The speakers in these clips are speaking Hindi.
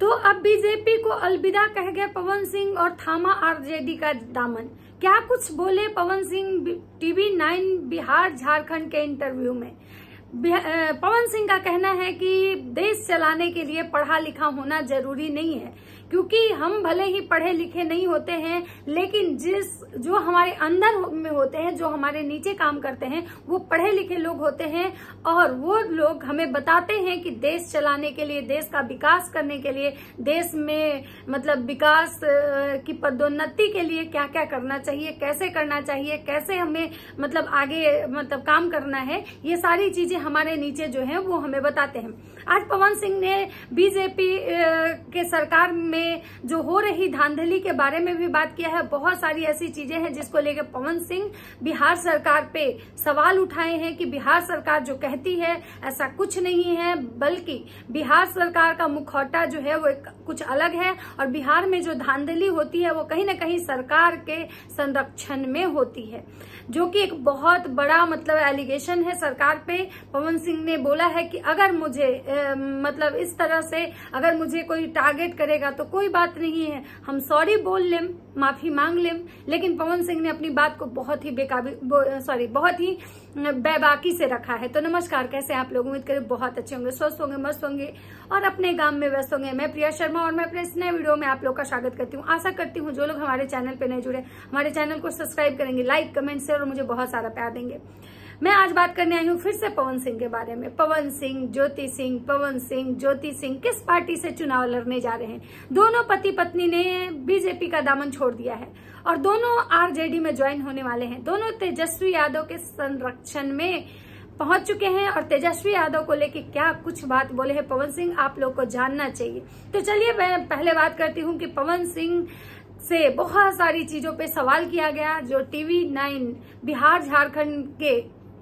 तो अब बीजेपी को अलविदा कह गए पवन सिंह और थामा आरजेडी का दामन। क्या कुछ बोले पवन सिंह टीवी 9 बिहार झारखंड के इंटरव्यू में। पवन सिंह का कहना है कि देश चलाने के लिए पढ़ा लिखा होना जरूरी नहीं है, क्योंकि हम भले ही पढ़े लिखे नहीं होते हैं, लेकिन जो हमारे अंदर में होते हैं, जो हमारे नीचे काम करते हैं, वो पढ़े लिखे लोग होते हैं। और वो लोग हमें बताते हैं कि देश चलाने के लिए, देश का विकास करने के लिए, देश में मतलब विकास की पदोन्नति के लिए क्या क्या करना चाहिए, कैसे करना चाहिए, कैसे हमें मतलब आगे मतलब काम करना है, ये सारी चीजें हमारे नीचे जो है वो हमें बताते हैं। आज पवन सिंह ने बीजेपी के सरकार में जो हो रही धांधली के बारे में भी बात किया है। बहुत सारी ऐसी चीजें हैं जिसको लेकर पवन सिंह बिहार सरकार पे सवाल उठाए हैं कि बिहार सरकार जो कहती है ऐसा कुछ नहीं है, बल्कि बिहार सरकार का मुखौटा जो है वो कुछ अलग है, और बिहार में जो धांधली होती है वो कहीं ना कहीं सरकार के संरक्षण में होती है, जो कि एक बहुत बड़ा मतलब एलिगेशन है सरकार पे। पवन सिंह ने बोला है कि अगर मुझे मतलब इस तरह से अगर मुझे कोई टारगेट करेगा तो कोई बात नहीं है, हम सॉरी बोल लें, माफी मांग लें। लेकिन पवन सिंह ने अपनी बात को बहुत ही बहुत ही बेबाकी से रखा है। तो नमस्कार, कैसे आप लोग? उम्मीद करें बहुत अच्छे होंगे, स्वस्थ होंगे, मस्त होंगे और अपने काम में व्यस्त होंगे। मैं प्रिया शर्मा और मैं अपने इस नए वीडियो में आप लोग का स्वागत करती हूँ। आशा करती हूँ जो लोग हमारे चैनल पे नए जुड़े हमारे चैनल को सब्सक्राइब करेंगे, लाइक कमेंट शेयर और मुझे बहुत सारा प्यार देंगे। मैं आज बात करने आई हूँ फिर से पवन सिंह के बारे में। पवन सिंह, ज्योति सिंह किस पार्टी से चुनाव लड़ने जा रहे हैं? दोनों पति पत्नी ने बीजेपी का दामन छोड़ दिया है और दोनों आरजेडी में ज्वाइन होने वाले हैं। दोनों तेजस्वी यादव के संरक्षण में पहुंच चुके हैं और तेजस्वी यादव को लेके क्या कुछ बात बोले हैं पवन सिंह, आप लोग को जानना चाहिए। तो चलिए मैं पहले बात करती हूँ कि पवन सिंह से बहुत सारी चीजों पे सवाल किया गया। जो टीवी 9 बिहार झारखंड के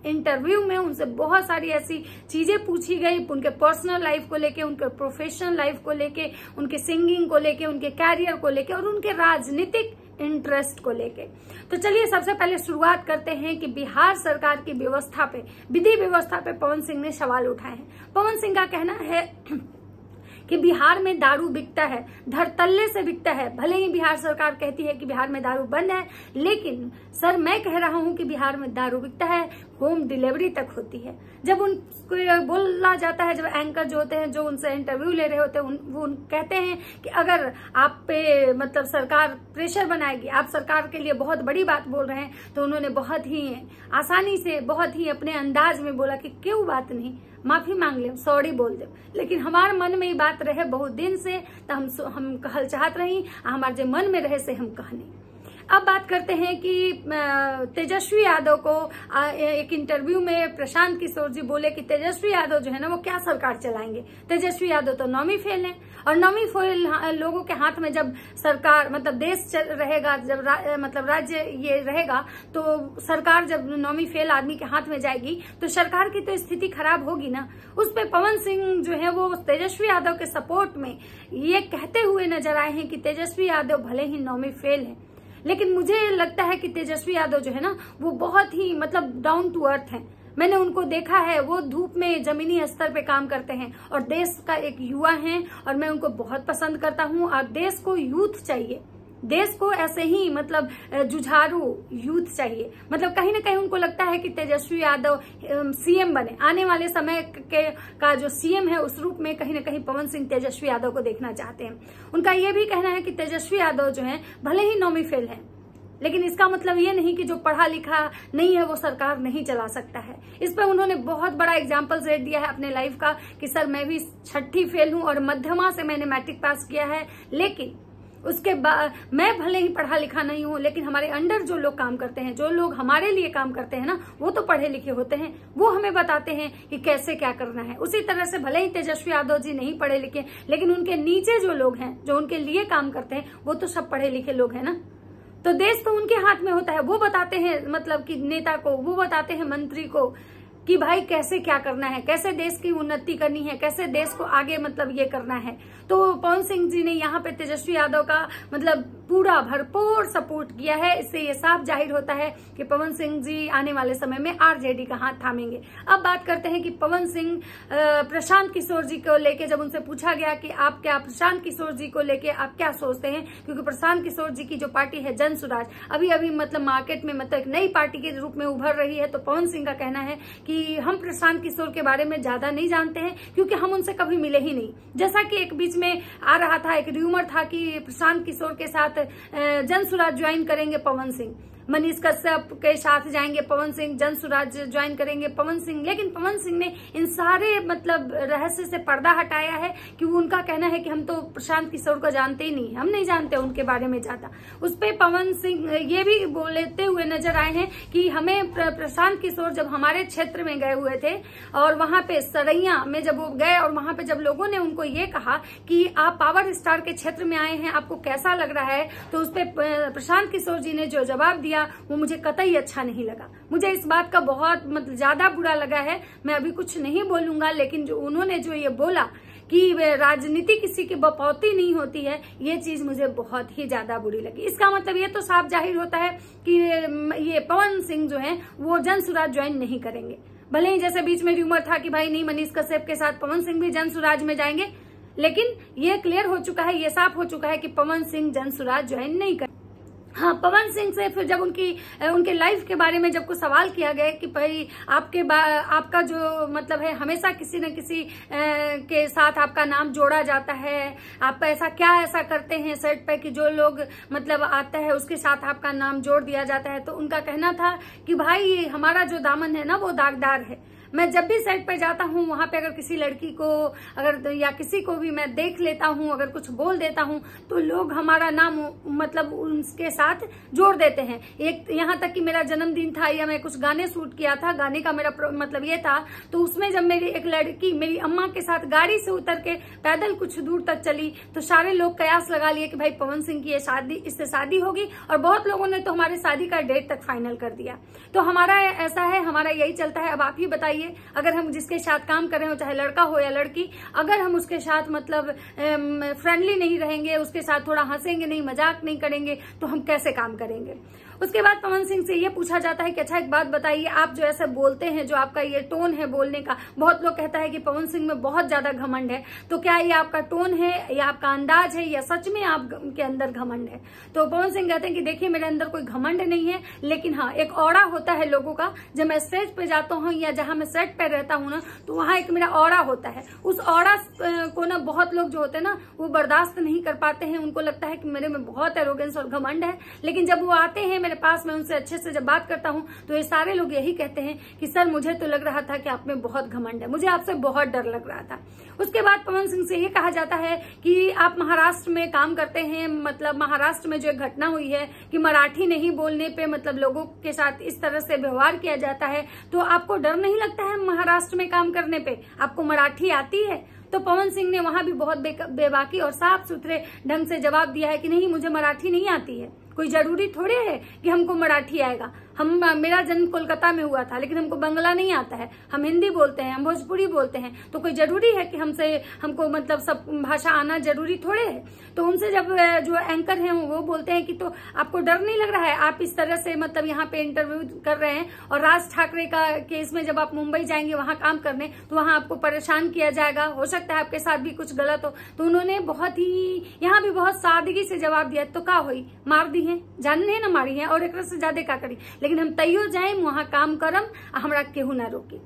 इंटरव्यू में उनसे बहुत सारी ऐसी चीजें पूछी गई, उनके पर्सनल लाइफ को लेके, उनके प्रोफेशनल लाइफ को लेके, उनके सिंगिंग को लेके, उनके कैरियर को लेके और उनके राजनीतिक इंटरेस्ट को लेके। तो चलिए सबसे पहले शुरुआत करते हैं कि बिहार सरकार की व्यवस्था पे, विधि व्यवस्था पे पवन सिंह ने सवाल उठाए हैं। पवन सिंह का कहना है कि बिहार में दारू बिकता है, धड़तल्ले से बिकता है। भले ही बिहार सरकार कहती है कि बिहार में दारू बंद है, लेकिन सर मैं कह रहा हूं कि बिहार में दारू बिकता है, होम डिलीवरी तक होती है। जब उनको बोला जाता है, जब एंकर जो होते हैं, जो उनसे इंटरव्यू ले रहे होते हैं, वो कहते हैं कि अगर आप पे मतलब सरकार प्रेशर बनाएगी, आप सरकार के लिए बहुत बड़ी बात बोल रहे हैं, तो उन्होंने बहुत ही आसानी से, बहुत ही अपने अंदाज में बोला कि क्यों बात नहीं, माफी मांग ले, सॉरी बोल दे। लेकिन हमारे मन में ये बात रहे बहुत दिन से, तो हम कहल चाहत रही, हमारे जो मन में रहे से हम कहनी। अब बात करते हैं कि तेजस्वी यादव को एक इंटरव्यू में प्रशांत किशोर जी बोले कि तेजस्वी यादव जो है ना वो क्या सरकार चलाएंगे। तेजस्वी यादव तो नौवीं फेल है, और नौवीं फेल लोगों के हाथ में जब सरकार मतलब देश रहेगा, जब मतलब राज्य ये रहेगा, तो सरकार जब नौवीं फेल आदमी के हाथ में जाएगी तो सरकार की तो स्थिति खराब होगी ना। उस पे पवन सिंह जो है वो तेजस्वी यादव के सपोर्ट में ये कहते हुए नजर आए हैं कि तेजस्वी यादव भले ही नौवीं फेल है, लेकिन मुझे लगता है कि तेजस्वी यादव जो है ना वो बहुत ही मतलब डाउन टू अर्थ है। मैंने उनको देखा है, वो धूप में जमीनी स्तर पे काम करते हैं और देश का एक युवा हैं, और मैं उनको बहुत पसंद करता हूं। और देश को यूथ चाहिए, देश को ऐसे ही मतलब जुझारू यूथ चाहिए। मतलब कहीं ना कहीं उनको लगता है कि तेजस्वी यादव सीएम बने, आने वाले समय का जो सीएम है उस रूप में कहीं ना कहीं पवन सिंह तेजस्वी यादव को देखना चाहते हैं। उनका ये भी कहना है कि तेजस्वी यादव जो है भले ही नौवीं फेल है, लेकिन इसका मतलब ये नहीं कि जो पढ़ा लिखा नहीं है वो सरकार नहीं चला सकता है। इस पर उन्होंने बहुत बड़ा एग्जाम्पल सेट दिया है अपने लाइफ का कि सर मैं भी 6ठी फेल हूं और मध्यमा से मैंने मैट्रिक पास किया है, लेकिन उसके बाद मैं भले ही पढ़ा लिखा नहीं हूं, लेकिन हमारे अंडर जो लोग काम करते हैं, जो लोग हमारे लिए काम करते हैं ना, वो तो पढ़े लिखे होते हैं, वो हमें बताते हैं कि कैसे क्या करना है। उसी तरह से भले ही तेजस्वी यादव जी नहीं पढ़े लिखे, लेकिन उनके नीचे जो लोग हैं, जो उनके लिए काम करते हैं, वो तो सब पढ़े लिखे लोग हैं ना। तो देश तो उनके हाथ में होता है, वो बताते हैं मतलब कि नेता को, वो बताते हैं मंत्री को कि भाई कैसे क्या करना है, कैसे देश की उन्नति करनी है, कैसे देश को आगे मतलब ये करना है। तो पवन सिंह जी ने यहाँ पे तेजस्वी यादव का मतलब पूरा भरपूर सपोर्ट किया है। इससे ये साफ जाहिर होता है कि पवन सिंह जी आने वाले समय में आरजेडी का हाथ थामेंगे। अब बात करते हैं कि पवन सिंह प्रशांत किशोर जी को लेके जब उनसे पूछा गया कि आप क्या प्रशांत किशोर जी को लेके आप क्या सोचते हैं, क्योंकि प्रशांत किशोर जी की जो पार्टी है जन सुराज अभी अभी मतलब मार्केट में मतलब एक नई पार्टी के रूप में उभर रही है, तो पवन सिंह का कहना है कि हम प्रशांत किशोर के बारे में ज्यादा नहीं जानते हैं क्योंकि हम उनसे कभी मिले ही नहीं। जैसा कि एक बीच में आ रहा था, एक र्यूमर था कि प्रशांत किशोर के साथ जन सुराज ज्वाइन करेंगे पवन सिंह, मनीष कश्यप के साथ जाएंगे पवन सिंह, जन सुराज ज्वाइन करेंगे पवन सिंह। लेकिन पवन सिंह ने इन सारे मतलब रहस्य से पर्दा हटाया है कि उनका कहना है कि हम तो प्रशांत किशोर को जानते ही नहीं, हम नहीं जानते उनके बारे में ज्यादा। उस पे पवन सिंह ये भी बोलते हुए नजर आए हैं कि हमें प्रशांत किशोर जब हमारे क्षेत्र में गए हुए थे और वहां पे सरैया में जब वो गए और वहां पे जब लोगों ने उनको ये कहा कि आप पावर स्टार के क्षेत्र में आए हैं, आपको कैसा लग रहा है, तो उस पे प्रशांत किशोर जी ने जो जवाब दिया वो मुझे कतई अच्छा नहीं लगा। मुझे इस बात का बहुत मतलब ज्यादा बुरा लगा है। मैं अभी कुछ नहीं बोलूंगा, लेकिन जो उन्होंने जो ये बोला कि राजनीति किसी की बपौती नहीं होती है, ये चीज मुझे बहुत ही ज्यादा बुरी लगी। इसका मतलब ये तो साफ जाहिर होता है कि ये पवन सिंह जो है वो जन सुराज ज्वाइन नहीं करेंगे। भले ही जैसे बीच में र्यूमर था कि भाई नहीं मनीष कश्यप के साथ पवन सिंह भी जन सुराज में जाएंगे, लेकिन ये क्लियर हो चुका है, ये साफ हो चुका है कि पवन सिंह जन सुराज ज्वाइन नहीं करेंगे। हाँ, पवन सिंह से फिर जब उनके लाइफ के बारे में जब कुछ सवाल किया गया कि भाई आपका जो मतलब है हमेशा किसी न किसी के साथ आपका नाम जोड़ा जाता है, आप ऐसा करते हैं सेट पे कि जो लोग मतलब आता है उसके साथ आपका नाम जोड़ दिया जाता है। तो उनका कहना था कि भाई हमारा जो दामन है ना वो दागदार है। मैं जब भी सेट पर जाता हूँ वहां पे अगर किसी लड़की को अगर या किसी को भी मैं देख लेता हूँ, अगर कुछ बोल देता हूँ तो लोग हमारा नाम मतलब उनके साथ जोड़ देते हैं। एक यहाँ तक कि मेरा जन्मदिन था या मैं कुछ गाने शूट किया था, गाने का मेरा मतलब ये था, तो उसमें जब मेरी एक लड़की मेरी अम्मा के साथ गाड़ी से उतर के पैदल कुछ दूर तक चली तो सारे लोग कयास लगा लिए कि भाई पवन सिंह की इससे शादी होगी, और बहुत लोगों ने तो हमारी शादी का डेट तक फाइनल कर दिया। तो हमारा ऐसा है, हमारा यही चलता है। अब आप ही बताइए, अगर हम जिसके साथ काम कर रहे हो, चाहे लड़का हो या लड़की, अगर हम उसके साथ मतलब फ्रेंडली नहीं रहेंगे, उसके साथ थोड़ा हंसेंगे नहीं, मजाक नहीं करेंगे, तो हम कैसे काम करेंगे। उसके बाद पवन सिंह से ये पूछा जाता है कि अच्छा एक बात बताइए, आप जो ऐसे बोलते हैं, जो आपका ये टोन है बोलने का, बहुत लोग कहता है कि पवन सिंह में बहुत ज्यादा घमंड है, तो क्या ये आपका टोन है या आपका अंदाज है या सच में आपके अंदर घमंड है। तो पवन सिंह कहते हैं कि देखिए मेरे अंदर कोई घमंड नहीं है, लेकिन हाँ एक ऑरा होता है लोगों का। जब मैं स्टेज पे जाता हूँ या जहां मैं सेट पे रहता हूँ ना, तो वहां एक मेरा ऑरा होता है। उस ऑरा को ना बहुत लोग जो होते हैं ना वो बर्दाश्त नहीं कर पाते हैं, उनको लगता है कि मेरे में बहुत एरोगेंस और घमंड है। लेकिन जब वो आते हैं मेरे पास, मैं उनसे अच्छे से जब बात करता हूँ तो ये सारे लोग यही कहते हैं कि सर मुझे तो लग रहा था कि आप में बहुत घमंड है, मुझे आपसे बहुत डर लग रहा था। उसके बाद पवन सिंह से ये कहा जाता है कि आप महाराष्ट्र में काम करते हैं, मतलब महाराष्ट्र में जो एक घटना हुई है कि मराठी नहीं बोलने पे मतलब लोगों के साथ इस तरह से व्यवहार किया जाता है, तो आपको डर नहीं लगता है महाराष्ट्र में काम करने पे, आपको मराठी आती है। तो पवन सिंह ने वहां भी बहुत बेबाकी और साफ सुथरे ढंग से जवाब दिया है कि नहीं मुझे मराठी नहीं आती है। कोई जरूरी थोड़े है कि हमको मराठी आएगा। मेरा जन्म कोलकाता में हुआ था, लेकिन हमको बंगला नहीं आता है, हम हिंदी बोलते हैं, हम भोजपुरी बोलते हैं, तो कोई जरूरी है कि हमको मतलब सब भाषा आना जरूरी थोड़े है। तो उनसे जब जो एंकर हैं वो बोलते हैं कि तो आपको डर नहीं लग रहा है, आप इस तरह से मतलब यहाँ पे इंटरव्यू कर रहे हैं और राज ठाकरे का केस में जब आप मुंबई जाएंगे वहां काम करने तो वहां आपको परेशान किया जाएगा, हो सकता है आपके साथ भी कुछ गलत हो। तो उन्होंने बहुत ही यहाँ भी बहुत सादगी से जवाब दिया, तो का हुई मार दी है, जानने न मारी है और एक से ज्यादा का करी, लेकिन हम तैयो जाए वहां काम करम, हमरा केहू ना रोकी।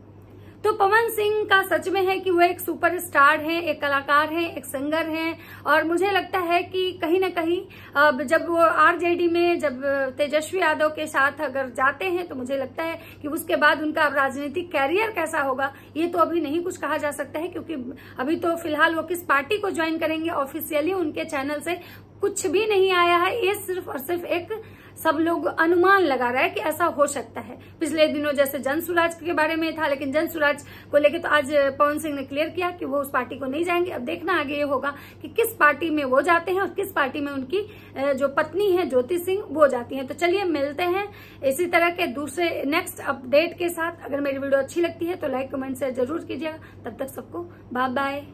तो पवन सिंह का सच में है कि वो एक सुपरस्टार हैं, एक कलाकार हैं, एक सिंगर हैं, और मुझे लगता है कि कहीं ना कहीं जब वो आरजेडी में जब तेजस्वी यादव के साथ अगर जाते हैं तो मुझे लगता है कि उसके बाद उनका राजनीतिक कैरियर कैसा होगा ये तो अभी नहीं कुछ कहा जा सकता है, क्योंकि अभी तो फिलहाल वो किस पार्टी को ज्वाइन करेंगे ऑफिशियली उनके चैनल से कुछ भी नहीं आया है। ये सिर्फ और सिर्फ एक सब लोग अनुमान लगा रहा है कि ऐसा हो सकता है। पिछले दिनों जैसे जन सुराज के बारे में था, लेकिन जन सुराज को लेके तो आज पवन सिंह ने क्लियर किया कि वो उस पार्टी को नहीं जाएंगे। अब देखना आगे ये होगा कि किस पार्टी में वो जाते हैं और किस पार्टी में उनकी जो पत्नी है ज्योति सिंह वो जाती हैं। तो चलिए मिलते हैं इसी तरह के दूसरे नेक्स्ट अपडेट के साथ। अगर मेरी वीडियो अच्छी लगती है तो लाइक कमेंट शेयर जरूर कीजिएगा। तब तक सबको बाय बाय।